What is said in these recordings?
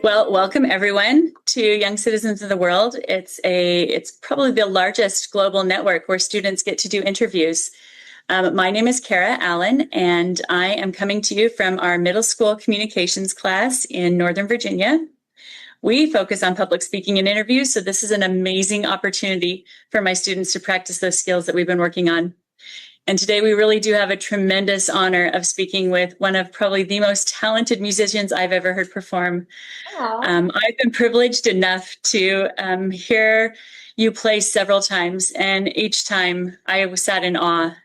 Well, welcome everyone to Young Citizens of the World. It's probably the largest global network where students get to do interviews. My name is Kara Allen, and I am coming to you from our middle school communications class in Northern Virginia. We focus on public speaking and interviews, so this is an amazing opportunity for my students to practice those skills that we've been working on. And today we really do have a tremendous honor of speaking with one of probably the most talented musicians I've ever heard perform. I've been privileged enough to hear you play several times, and each time I was sat in awe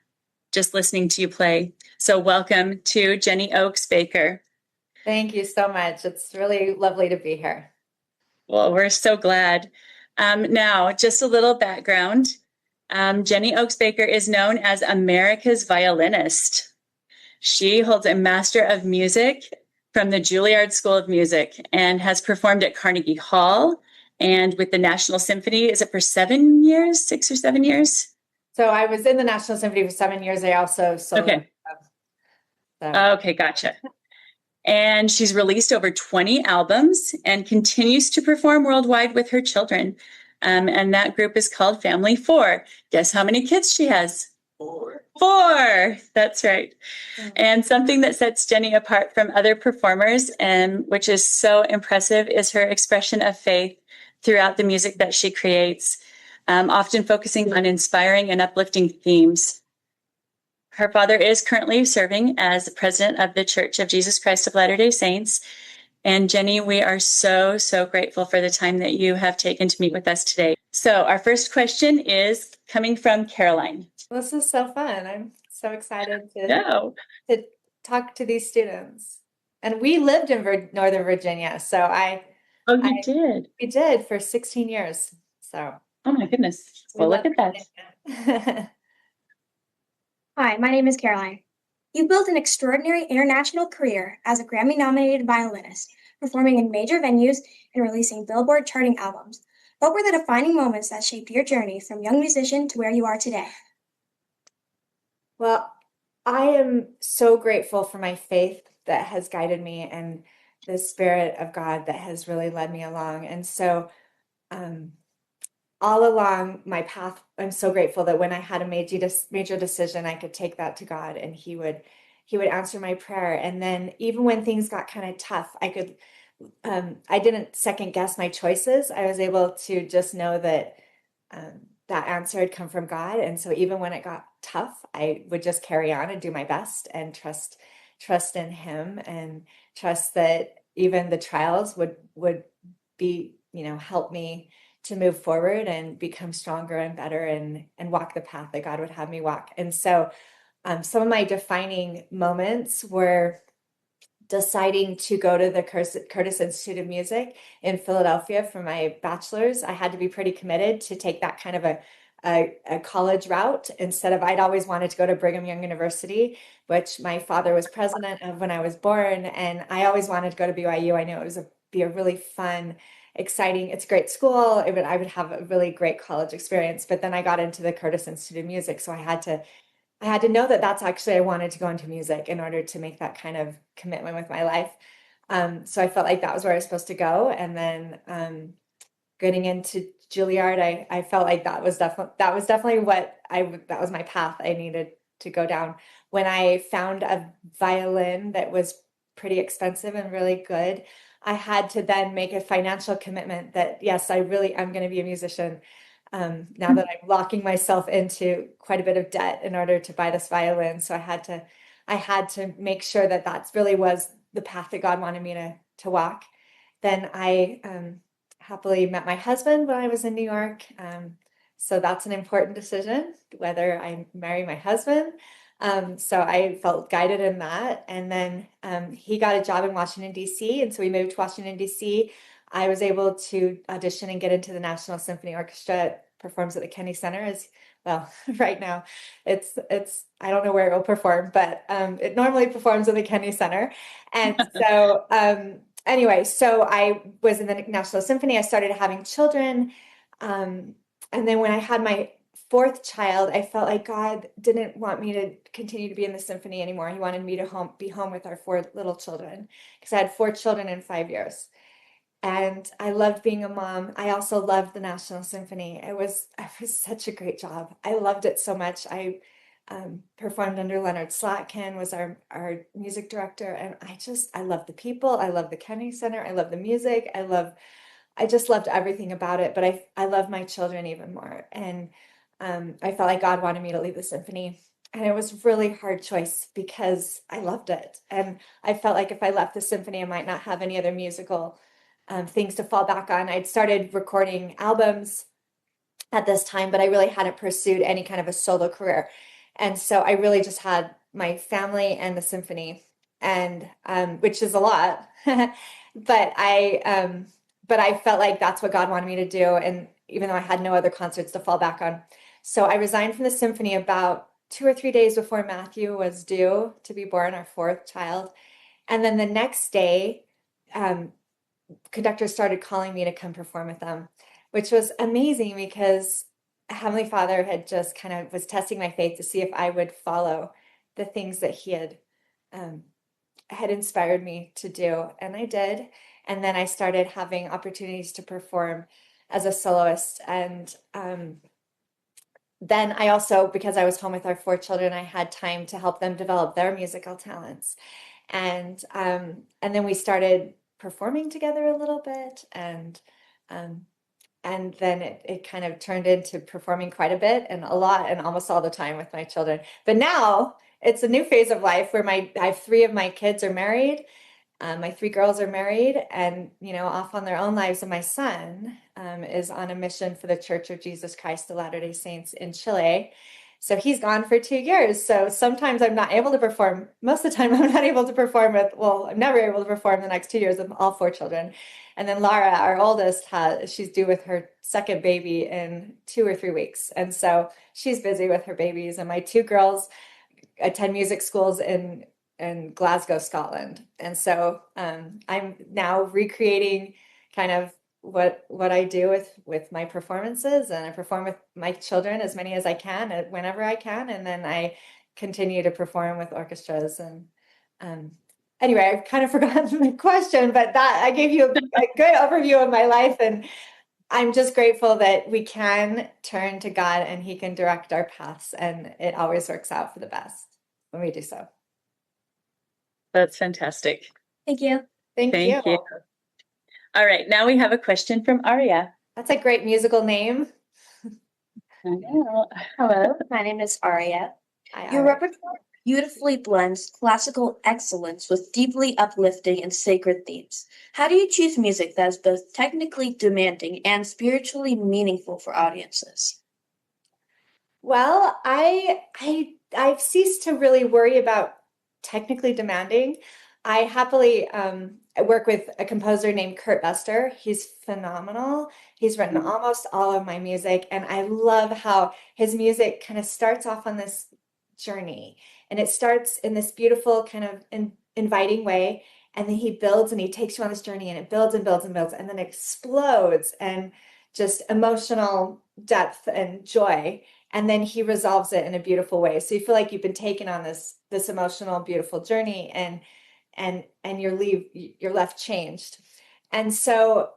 just listening to you play. So welcome to Jenny Oakes Baker. Thank you so much. It's really lovely to be here. Well, we're so glad. Now, just a little background. Jenny Oakes Baker is known as America's Violinist. She holds a Master of Music from the Juilliard School of Music and has performed at Carnegie Hall and with the National Symphony. Is it for 7 years, 6 or 7 years? So I was in the National Symphony for 7 years. I also soloed. Okay. Okay, gotcha. And she's released over 20 albums and continues to perform worldwide with her children. And that group is called Family Four. Guess how many kids she has? Four. That's right. And something that sets Jenny apart from other performers, and which is so impressive, is her expression of faith throughout the music that she creates, often focusing on inspiring and uplifting themes. Her father is currently serving as the president of the Church of Jesus Christ of Latter-day Saints. And Jenny, we are so, so grateful for the time that you have taken to meet with us today. So our first question is coming from Caroline. This is so fun. I'm so excited to talk to these students. And we lived in Northern Virginia, so you did? We did for 16 years. So. Oh my goodness. Well, look at that. Hi, my name is Caroline. You built an extraordinary international career as a Grammy-nominated violinist, performing in major venues and releasing Billboard charting albums. What were the defining moments that shaped your journey from young musician to where you are today? Well, I am so grateful for my faith that has guided me and the Spirit of God that has really led me along. And so all along my path, I'm so grateful that when I had a major decision, I could take that to God and he would answer my prayer. And then even when things got kind of tough, I didn't second guess my choices. I was able to just know that that answer had come from God. And so even when it got tough, I would just carry on and do my best and trust in him and trust that even the trials would be, help me to move forward and become stronger and better and walk the path that God would have me walk. And so some of my defining moments were deciding to go to the Curtis Institute of Music in Philadelphia for my bachelor's. I had to be pretty committed to take that kind of a college route instead of, I'd always wanted to go to Brigham Young University, which my father was president of when I was born. And I always wanted to go to BYU. I knew it was be a really fun, exciting, it's a great school. I would have a really great college experience. But then I got into the Curtis Institute of Music. So I had to know that that's actually, I wanted to go into music in order to make that kind of commitment with my life. So I felt like that was where I was supposed to go. And then getting into Juilliard, I felt like that was definitely that was my path I needed to go down. When I found a violin that was pretty expensive and really good, I had to then make a financial commitment that, yes, I'm going to be a musician. Now that I'm locking myself into quite a bit of debt in order to buy this violin. So I had to make sure that that's really was the path that God wanted me to walk. Then I happily met my husband when I was in New York. So that's an important decision, whether I marry my husband. So I felt guided in that. And then he got a job in Washington, D.C. And so we moved to Washington, D.C. I was able to audition and get into the National Symphony Orchestra. It performs at the Kennedy Center as well. Right now, it's I don't know where it will perform, but it normally performs at the Kennedy Center. And so anyway, so I was in the National Symphony. I started having children. And then when I had my fourth child, I felt like God didn't want me to continue to be in the symphony anymore. He wanted me to be home with our 4 little children because I had 4 children in 5 years. And I loved being a mom. I also loved the National Symphony. It was such a great job. I loved it so much. I performed under Leonard Slatkin, was our music director, and I love the people. I love the Kennedy Center. I love the music. I just loved everything about it. But I love my children even more. And I felt like God wanted me to lead the symphony. And it was a really hard choice because I loved it. And I felt like if I left the symphony, I might not have any other musical things to fall back on. I'd started recording albums at this time, but I really hadn't pursued any kind of a solo career. And so I really just had my family and the symphony, and which is a lot. but I felt like that's what God wanted me to do. And even though I had no other concerts to fall back on. So I resigned from the symphony about 2 or 3 days before Matthew was due to be born, our fourth child. And then the next day, conductors started calling me to come perform with them, which was amazing because Heavenly Father had just kind of was testing my faith to see if I would follow the things that he had inspired me to do. And I did. And then I started having opportunities to perform as a soloist. And then I also, because I was home with our 4 children, I had time to help them develop their musical talents. And then we started performing together a little bit, and then it kind of turned into performing quite a bit and a lot and almost all the time with my children. But now it's a new phase of life where I have 3 of my kids are married. My 3 girls are married and, off on their own lives. And my son is on a mission for the Church of Jesus Christ of Latter-day Saints in Chile. So he's gone for 2 years. So sometimes I'm not able to perform. Most of the time I'm not able to perform I'm never able to perform the next 2 years with all 4 children. And then Lara, our oldest, she's due with her second baby in 2 or 3 weeks. And so she's busy with her babies. And my 2 girls attend music schools in Glasgow, Scotland. And so I'm now recreating kind of what I do with my performances, and I perform with my children as many as I can whenever I can, and then I continue to perform with orchestras. And anyway, I've kind of forgotten the question, but that I gave you a good overview of my life, and I'm just grateful that we can turn to God and he can direct our paths, and it always works out for the best when we do so. That's fantastic. Thank you. Thank you. All right, now we have a question from Aria. That's a great musical name. I know. Hello, my name is Aria. Hi, Your Aria. repertoire beautifully blends classical excellence with deeply uplifting and sacred themes. How do you choose music that is both technically demanding and spiritually meaningful for audiences? Well, I've ceased to really worry about technically demanding. I happily work with a composer named Kurt Bester. He's phenomenal. He's written almost all of my music, and I love how his music kind of starts off on this journey, and it starts in this beautiful kind of inviting way, and then he builds and he takes you on this journey, and it builds and builds and builds, and then explodes and just emotional depth and joy. And then he resolves it in a beautiful way. So you feel like you've been taken on this emotional, beautiful journey, and you're left changed. And so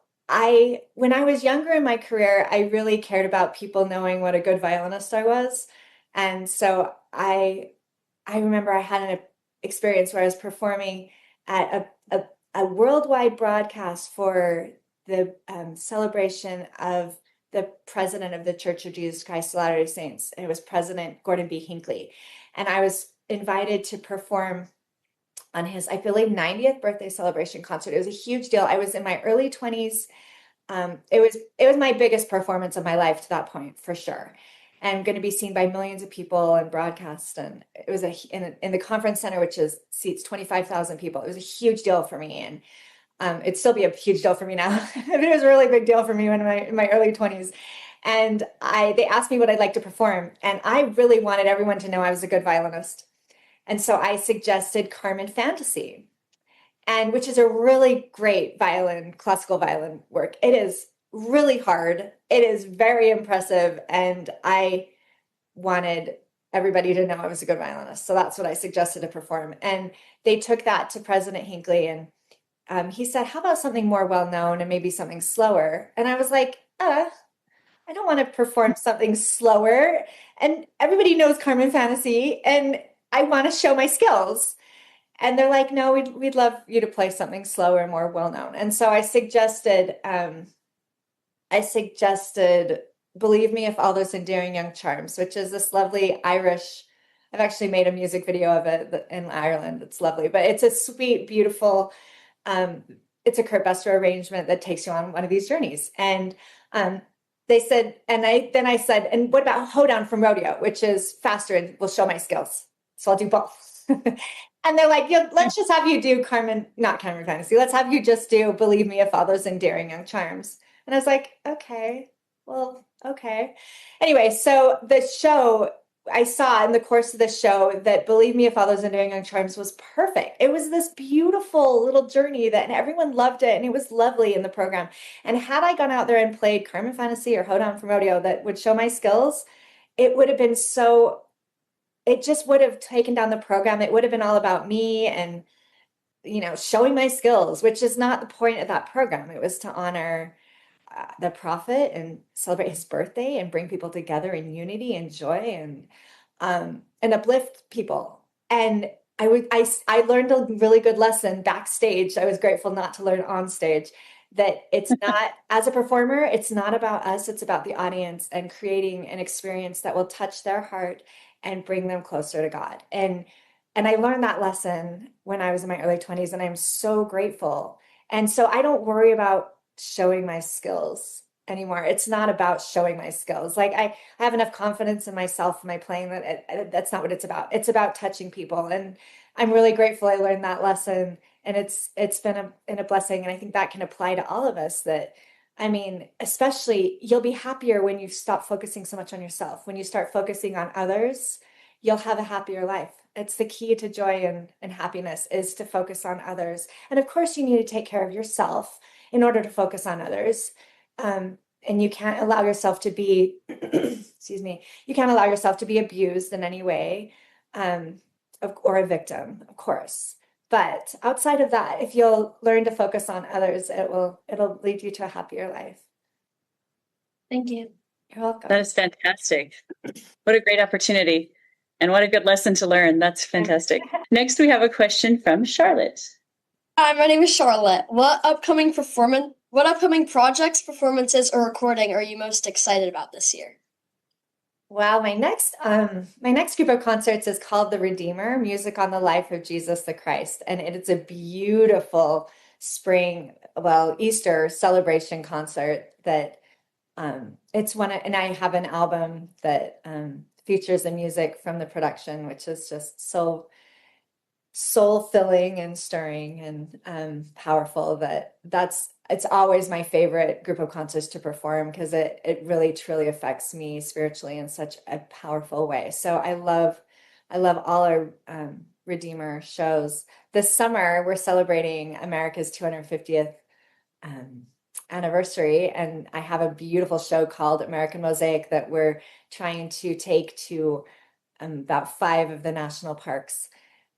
when I was younger in my career, I really cared about people knowing what a good violinist I was. And so I remember I had an experience where I was performing at a worldwide broadcast for the celebration of the president of the Church of Jesus Christ of Latter-day Saints. And it was President Gordon B. Hinckley. And I was invited to perform on his, I believe, 90th birthday celebration concert. It was a huge deal. I was in my early 20s. It was my biggest performance of my life to that point, for sure. And going to be seen by millions of people and broadcast. And it was in the conference center, which seats 25,000 people. It was a huge deal for me. And it'd still be a huge deal for me now. It was a really big deal for me in my early 20s. And they asked me what I'd like to perform. And I really wanted everyone to know I was a good violinist. And so I suggested Carmen Fantasy, which is a really great classical violin work. It is really hard. It is very impressive. And I wanted everybody to know I was a good violinist. So that's what I suggested to perform. And they took that to President Hinckley, and he said, how about something more well-known and maybe something slower? And I was like, I don't want to perform something slower. And everybody knows Carmen Fantasy, and I want to show my skills. And they're like, no, we'd love you to play something slower and more well-known. And so I suggested Believe Me If All Those Endearing Young Charms, which is this lovely Irish, I've actually made a music video of it in Ireland. It's lovely, but it's a sweet, beautiful, it's a Kurt Buster arrangement that takes you on one of these journeys. And they said, and I said, and what about Hoedown from Rodeo, which is faster and will show my skills. So I'll do both. And they're like, yeah, let's just have you do not Carmen Fantasy. Let's have you just do Believe Me If All Those Endearing Young Charms. And I was like, okay, well, okay. Anyway, so the show, I saw in the course of the show that Believe Me If All Those Endearing Young Charms was perfect. It was this beautiful little journey that, and everyone loved it, and it was lovely in the program. And had I gone out there and played Carmen Fantasy or Hoedown from Rodeo that would show my skills, it would have been so, it just would have taken down the program. It would have been all about me and, showing my skills, which is not the point of that program. It was to honor the prophet and celebrate his birthday and bring people together in unity and joy and uplift people. And I learned a really good lesson backstage. I was grateful not to learn on stage, that it's not, as a performer, it's not about us, it's about the audience and creating an experience that will touch their heart and bring them closer to God. And I learned that lesson when I was in my early 20s, and I'm so grateful. And so I don't worry about showing my skills anymore. It's not about showing my skills. Like I have enough confidence in myself and my playing that that's not what it's about. It's about touching people. And I'm really grateful I learned that lesson. And it's been a blessing. And I think that can apply to all of us, that, I mean, especially you'll be happier when you stop focusing so much on yourself. When you start focusing on others, you'll have a happier life. It's the key to joy and happiness, is to focus on others. And of course, you need to take care of yourself in order to focus on others. And you can't allow yourself to be, excuse me, you can't allow yourself to be abused in any way, or a victim, of course. But outside of that, if you'll learn to focus on others, it'll lead you to a happier life. Thank you. You're welcome. That is fantastic. What a great opportunity. And what a good lesson to learn. That's fantastic. Next, we have a question from Charlotte. Hi, my name is Charlotte. What upcoming projects, performances, or recording are you most excited about this year? Well, my next group of concerts is called The Redeemer, Music on the Life of Jesus the Christ. And it's a beautiful Easter celebration concert that it's and I have an album that features the music from the production, which is just so soul-filling and stirring and powerful. It's always my favorite group of concerts to perform, because it really truly affects me spiritually in such a powerful way. So I love all our Redeemer shows. This summer we're celebrating America's 250th anniversary, and I have a beautiful show called American Mosaic that we're trying to take to about 5 of the national parks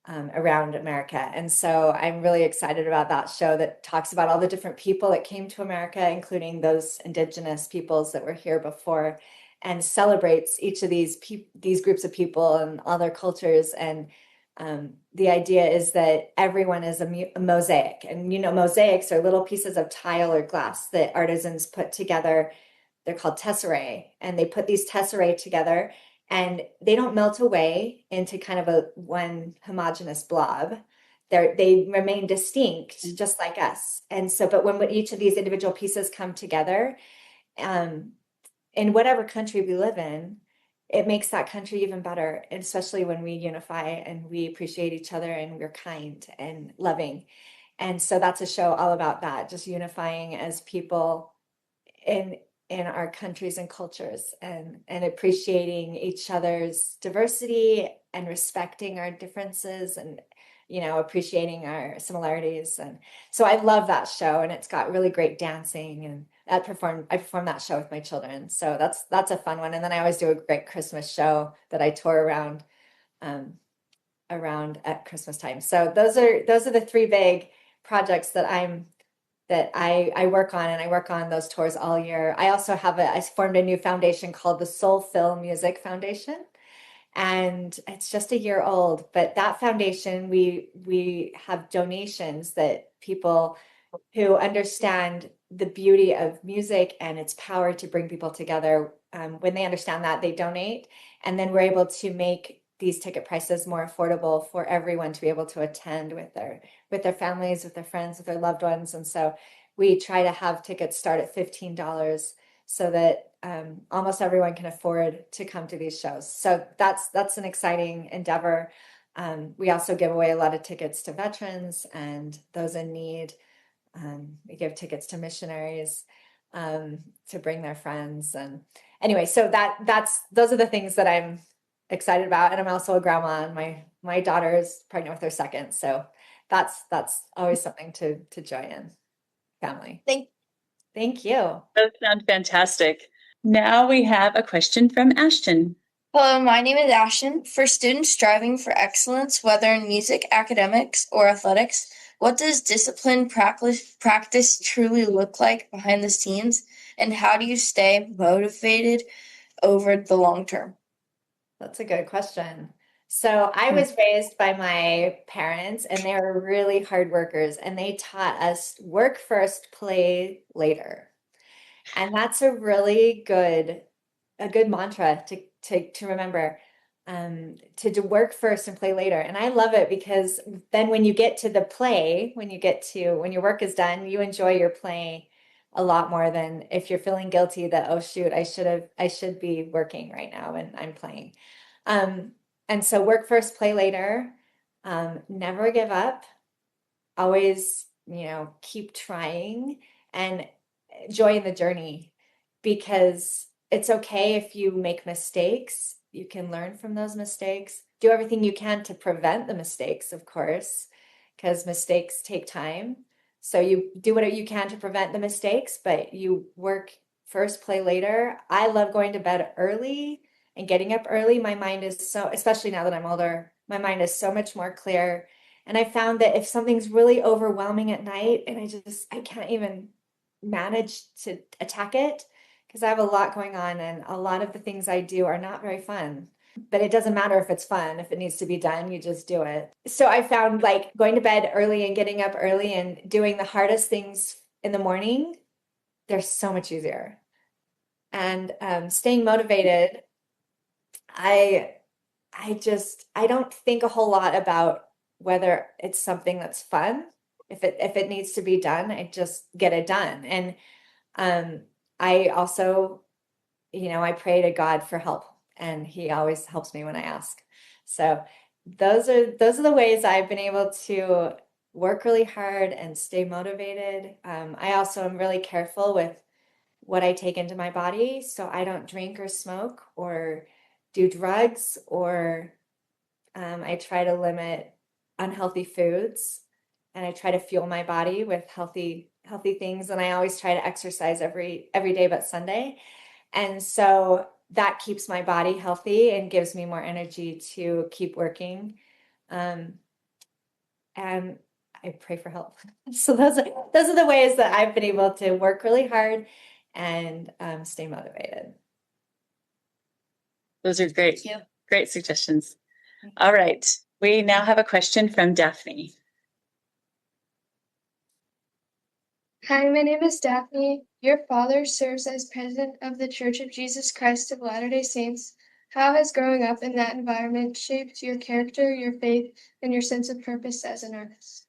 around America. And so I'm really excited about that show that talks about all the different people that came to America, including those indigenous peoples that were here before, and celebrates each of these groups of people and all their cultures. And the idea is that everyone is a mosaic. And, mosaics are little pieces of tile or glass that artisans put together. They're called tesserae, and they put these tesserae together, and they don't melt away into kind of one homogeneous blob. They remain distinct, just like us. And so, but when each of these individual pieces come together, in whatever country we live in, it makes that country even better, and especially when we unify and we appreciate each other and we're kind and loving. And so that's a show all about that, just unifying as people in our countries and cultures, and appreciating each other's diversity and respecting our differences, and appreciating our similarities. And so I love that show, and it's got really great dancing, and I perform that show with my children. So that's a fun one. And then I always do a great Christmas show that I tour around at Christmas time. So those are the 3 big projects that I work on, and I work on those tours all year. I also I formed a new foundation called the Soul Fill Music Foundation, and it's just a year old. But that foundation, we have donations that people who understand the beauty of music and its power to bring people together. When they understand that, they donate, and then we're able to make these ticket prices more affordable for everyone to be able to attend with their families, with their friends, with their loved ones. And so we try to have tickets start at $15 so that almost everyone can afford to come to these shows. So that's an exciting endeavor. We also give away a lot of tickets to veterans and those in need. We give tickets to missionaries to bring their friends. And anyway, so those are the things that I'm excited about. And I'm also a grandma, and my daughter is pregnant with her second. So that's always something to joy in. Family. Thank you. Those sound fantastic. Now we have a question from Ashton. Hello, my name is Ashton. For students striving for excellence, whether in music, academics, or athletics, what does disciplined practice truly look like behind the scenes, and how do you stay motivated over the long term? That's a good question. So I was raised by my parents, and they were really hard workers, and they taught us work first, play later. And that's a really good mantra to remember, to do work first and play later. And I love it because then when you get to the play, when your work is done, you enjoy your play a lot more than if you're feeling guilty that, oh shoot, I should be working right now and I'm playing. And so work first, play later, never give up, always, keep trying, and joy in the journey, because it's okay if you make mistakes. You can learn from those mistakes. Do everything you can to prevent the mistakes, of course, because mistakes take time. So you do whatever you can to prevent the mistakes, but you work first, play later. I love going to bed early and getting up early. My mind is especially now that I'm older, my mind is so much more clear. And I found that if something's really overwhelming at night and I can't even manage to attack it, because I have a lot going on and a lot of the things I do are not very fun. But it doesn't matter if it's fun. If it needs to be done, you just do it. So I found like going to bed early and getting up early and doing the hardest things in the morning, they're so much easier. And staying motivated, I don't think a whole lot about whether it's something that's fun. If it needs to be done, I just get it done. And I also, I pray to God for help, and He always helps me when I ask. So those are the ways I've been able to work really hard and stay motivated. I also am really careful with what I take into my body, so I don't drink or smoke or do drugs, or I try to limit unhealthy foods, and I try to fuel my body with healthy things. And I always try to exercise every day but Sunday. And so that keeps my body healthy and gives me more energy to keep working. And I pray for help. So those are the ways that I've been able to work really hard and stay motivated. Those are great. Thank you. Great suggestions. All right. We now have a question from Daphne. Hi, my name is Daphne. Your father serves as president of the Church of Jesus Christ of Latter-day Saints. How has growing up in that environment shaped your character, your faith, and your sense of purpose as an artist?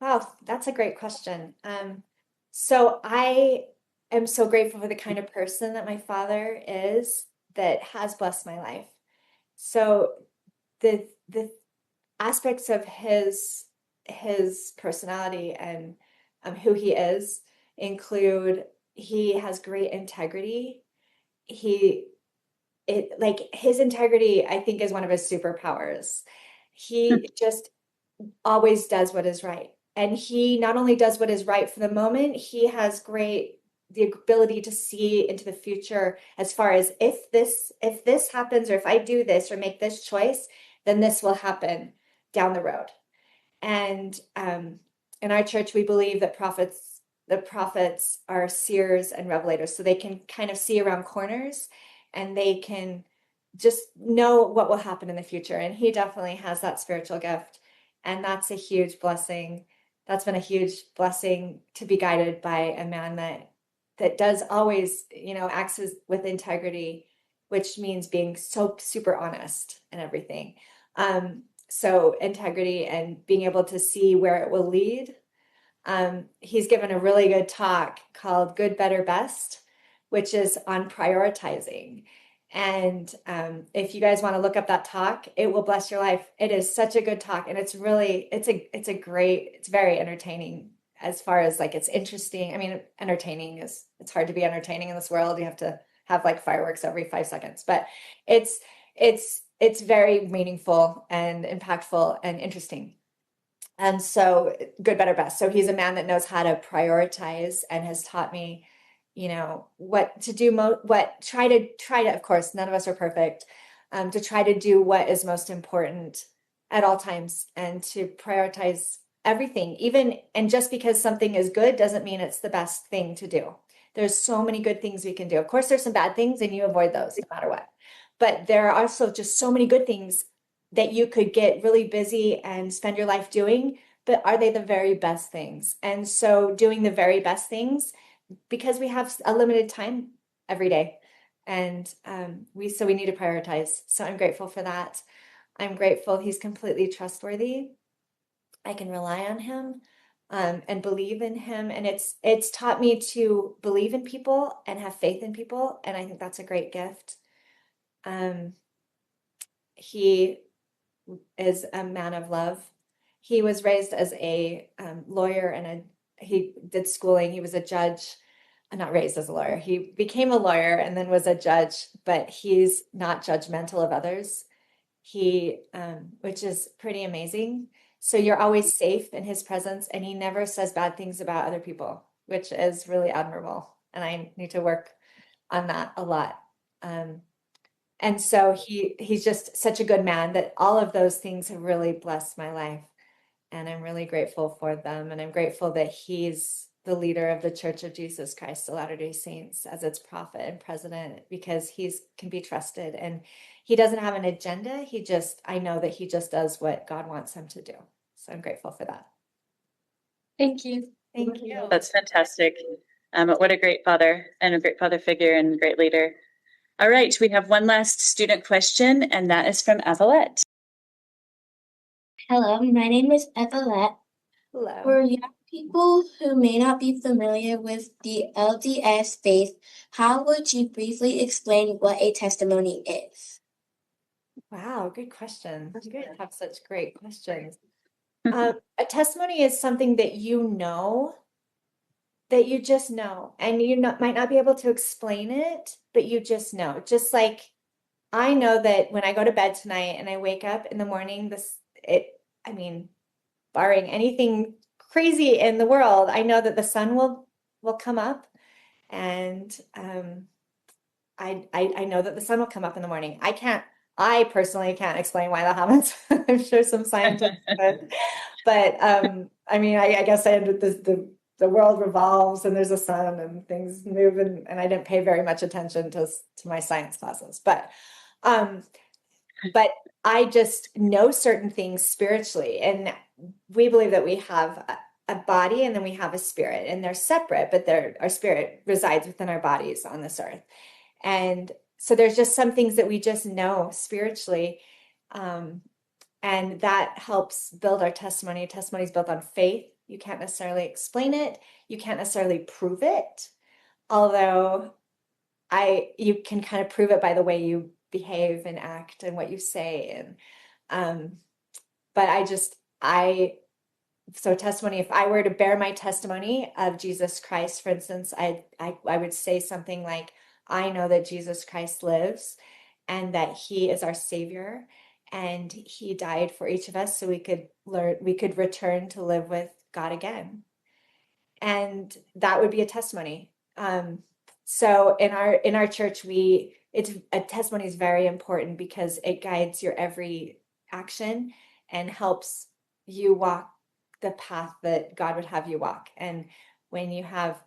Wow, that's a great question. So I am so grateful for the kind of person that my father is, that has blessed my life. So the aspects of his personality and who he is include, he has great integrity. His integrity, I think, is one of his superpowers. He just always does what is right. And he not only does what is right for the moment, he has the ability to see into the future, as far as if this happens, or if I do this or make this choice, then this will happen down the road. And in our church, we believe that the prophets are seers and revelators, so they can kind of see around corners and they can just know what will happen in the future. And he definitely has that spiritual gift. And that's a huge blessing. That's been a huge blessing to be guided by a man that does always, acts with integrity, which means being so super honest and everything. So integrity and being able to see where it will lead. He's given a really good talk called Good, Better, Best, which is on prioritizing. And if you guys want to look up that talk, it will bless your life. It is such a good talk, and it's very entertaining as far as like it's interesting. I mean, it's hard to be entertaining in this world. You have to have like fireworks every 5 seconds, but it's very meaningful and impactful and interesting. And so good, better, best. So he's a man that knows how to prioritize and has taught me, what to do, try to, of course, none of us are perfect, to try to do what is most important at all times and to prioritize everything, and just because something is good doesn't mean it's the best thing to do. There's so many good things we can do. Of course, there's some bad things and you avoid those no matter what. But there are also just so many good things that you could get really busy and spend your life doing, but are they the very best things? And so doing the very best things, because we have a limited time every day, and we need to prioritize. So I'm grateful for that. I'm grateful he's completely trustworthy. I can rely on him and believe in him, and it's taught me to believe in people and have faith in people, and I think that's a great gift. He is a man of love. He was raised as a lawyer, and he did schooling. He was a judge, not raised as a lawyer. He became a lawyer and then was a judge, but he's not judgmental of others. Which is pretty amazing. So you're always safe in his presence, and he never says bad things about other people, which is really admirable. And I need to work on that a lot. And so he's just such a good man that all of those things have really blessed my life. And I'm really grateful for them. And I'm grateful that he's the leader of the Church of Jesus Christ of Latter-day Saints as its prophet and president, because he's can be trusted. And he doesn't have an agenda. I know that he just does what God wants him to do. So I'm grateful for that. Thank you. Thank you. That's fantastic. What a great father and a great father figure and a great leader. All right, we have one last student question, and that is from Evelette. Hello, my name is Evelette. Hello. For young people who may not be familiar with the LDS faith, how would you briefly explain what a testimony is? Wow, good question. You guys have such great questions. A testimony is something that that you just know, and might not be able to explain it, but you just know. Just like I know that when I go to bed tonight and I wake up in the morning, barring anything crazy in the world, I know that the sun will come up, and I know that the sun will come up in the morning. I personally can't explain why that happens. I'm sure some scientists could, but I guess the world revolves and there's a sun and things move, and I didn't pay very much attention to my science classes, but I just know certain things spiritually, and we believe that we have a body and then we have a spirit, and they're separate, but our spirit resides within our bodies on this earth. And so there's just some things that we just know spiritually, and that helps build our testimony. Testimony is built on faith. You can't necessarily explain it. You can't necessarily prove it, although you can kind of prove it by the way you behave and act and what you say. And so testimony, if I were to bear my testimony of Jesus Christ, for instance, I would say something like, I know that Jesus Christ lives and that he is our savior, and he died for each of us so we could return to live with God again. And that would be a testimony. So in our church, a testimony is very important because it guides your every action and helps you walk the path that God would have you walk. And when you have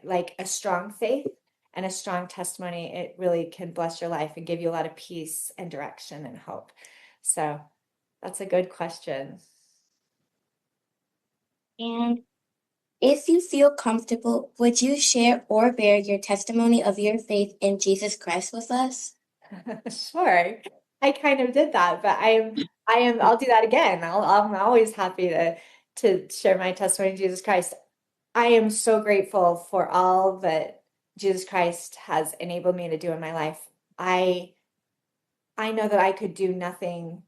like a strong faith and a strong testimony, it really can bless your life and give you a lot of peace and direction and hope. So that's a good question. And if you feel comfortable, would you share or bear your testimony of your faith in Jesus Christ with us? Sure. I kind of did that, but I'll do that again. I'm always happy to share my testimony of Jesus Christ. I am so grateful for all that Jesus Christ has enabled me to do in my life. I know that I could do nothing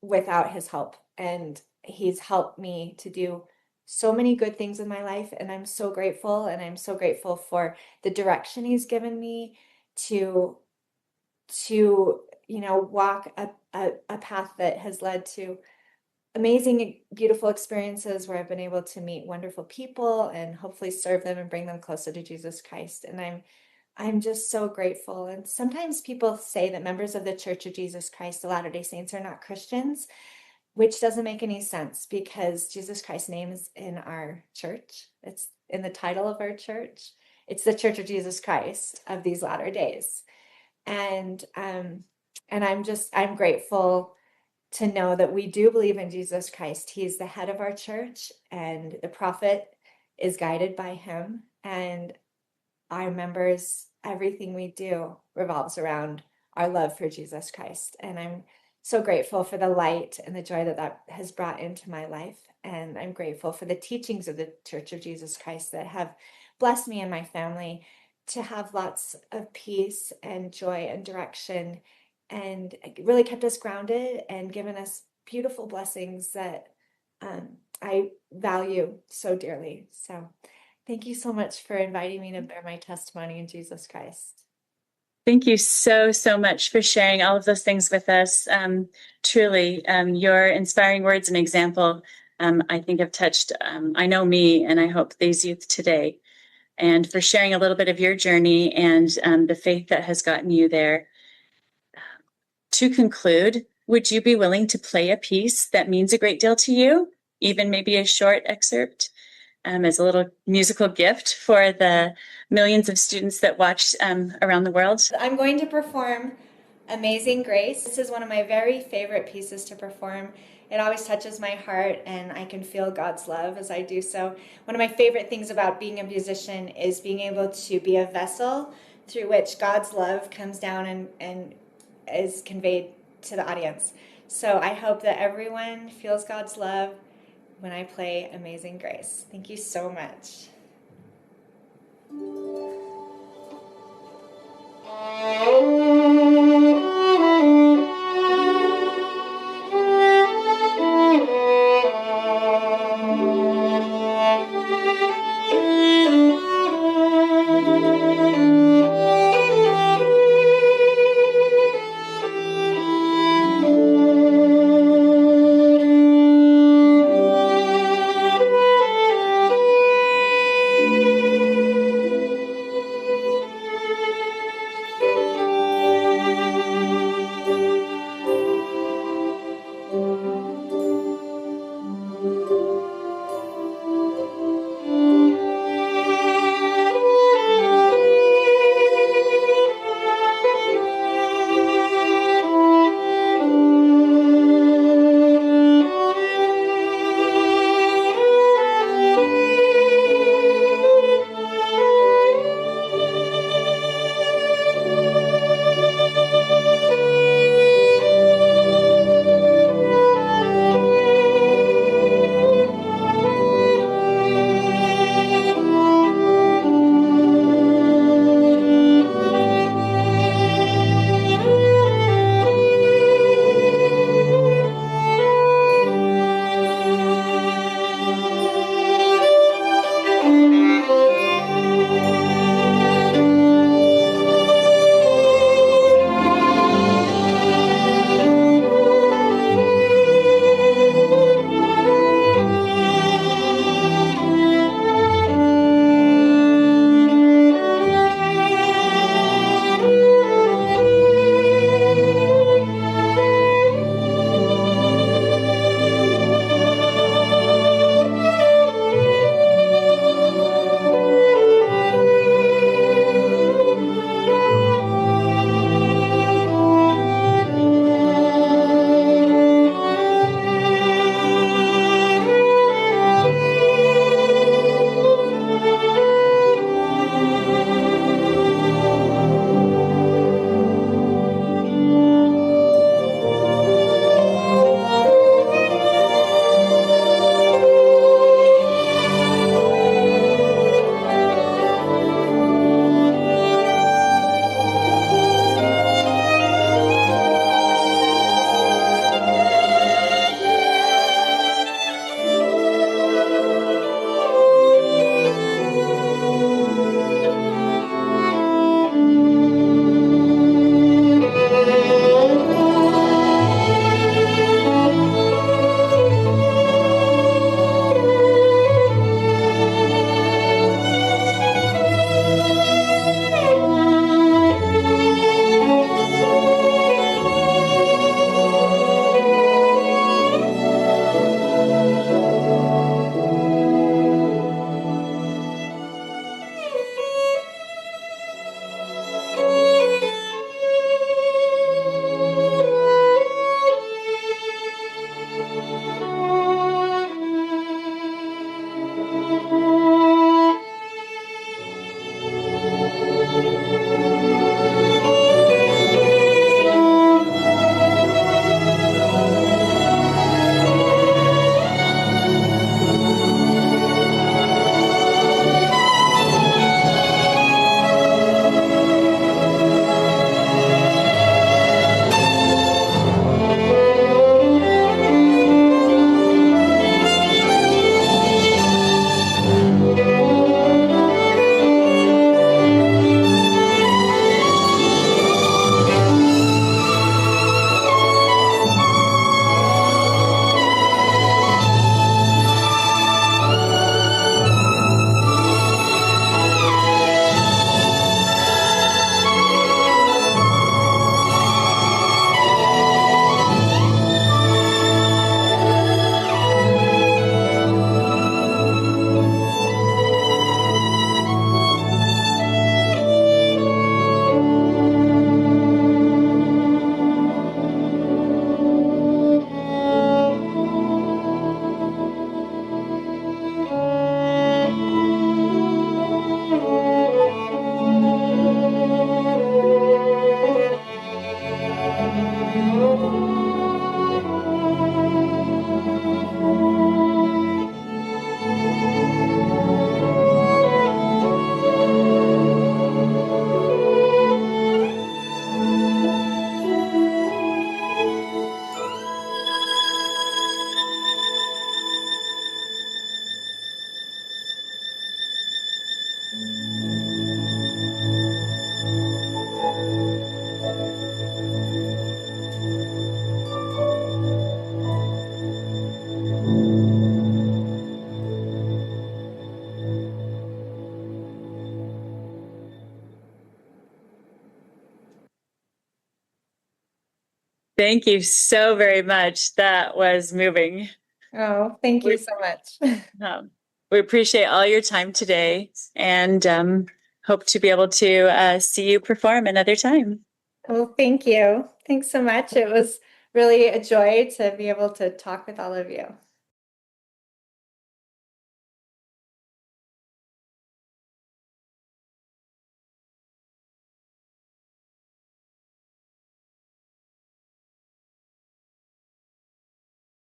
without his help, and he's helped me to do so many good things in my life, and I'm so grateful, and I'm so grateful for the direction he's given me to walk a path that has led to amazing, beautiful experiences where I've been able to meet wonderful people and hopefully serve them and bring them closer to Jesus Christ. And I'm just so grateful. And sometimes people say that members of the Church of Jesus Christ, the Latter-day Saints, are not Christians, which doesn't make any sense because Jesus Christ's name is in our church. It's in the title of our church. It's the Church of Jesus Christ of these latter days. And I'm grateful to know that we do believe in Jesus Christ. He's the head of our church, and the prophet is guided by him. And our members, everything we do revolves around our love for Jesus Christ. And I'm so grateful for the light and the joy that has brought into my life. And I'm grateful for the teachings of the Church of Jesus Christ that have blessed me and my family to have lots of peace and joy and direction, and really kept us grounded and given us beautiful blessings that I value so dearly. So thank you so much for inviting me to bear my testimony in Jesus Christ. Thank you so, so much for sharing all of those things with us. Truly, your inspiring words and example, I think have touched, I know me, and I hope these youth today, and for sharing a little bit of your journey and the faith that has gotten you there. To conclude, would you be willing to play a piece that means a great deal to you, even maybe a short excerpt, as a little musical gift for the millions of students that watch around the world? I'm going to perform Amazing Grace. This is one of my very favorite pieces to perform. It always touches my heart, and I can feel God's love as I do so. One of my favorite things about being a musician is being able to be a vessel through which God's love comes down and is conveyed to the audience. So I hope that everyone feels God's love when I play Amazing Grace. Thank you so much. Thank you so very much. That was moving. Oh, thank you so much. We appreciate all your time today and hope to be able to see you perform another time. Oh, thank you. Thanks so much. It was really a joy to be able to talk with all of you.